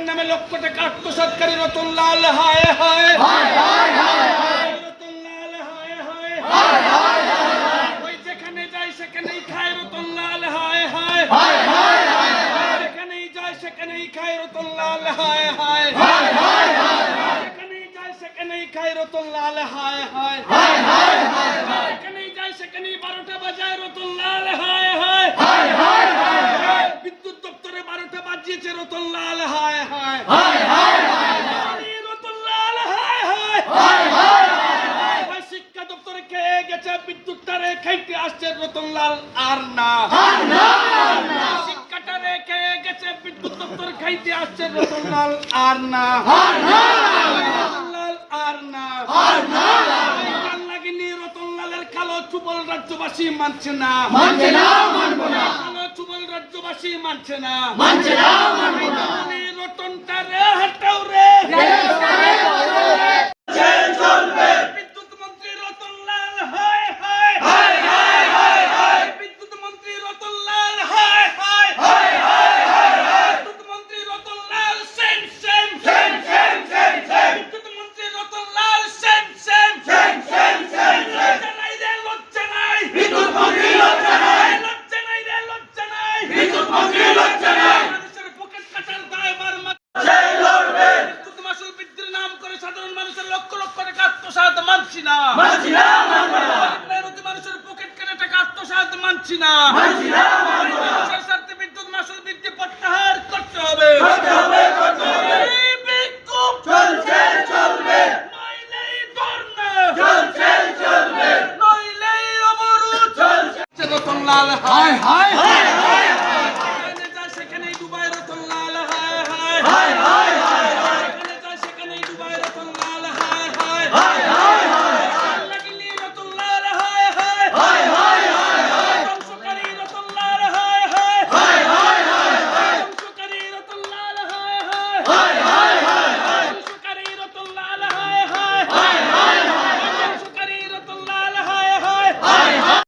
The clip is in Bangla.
নামে লক্ষ টাকা আত্মসাৎকারী রতনলাল হায় হায় রতনলাল হায় হায় ওই যেখানে যায় সেখানেই খায় রতনলাল হায় হায় যেখানেই যায় সেখানেই খায় রতনলাল হায় হায় যেখানেই যায় সেখানেই খায় রতনলাল হায় হায় যেখানেই যায় সেখানেই 12টা বাজায় রতনলাল হায় হায় বিদ্যুৎ দপ্তরে 12টা বাজিয়েছে রতনলাল হায় হায় রতনলাল হায় হায় শিক্ষা দপ্তরে খেয়ে গেছে বিদ্যুৎটা রেখাইতে আসছে রতনলাল আর না শিক্ষাটা রেখে গেছে বিদ্যুৎ দপ্তর খাইতে আসছে রতনলাল আর না রতনলাল আর না লাগিনি রতনলালের কালো চুবল রাজ্যবাসী মানছে না কালো চুবল রাজ্যবাসী মানছে না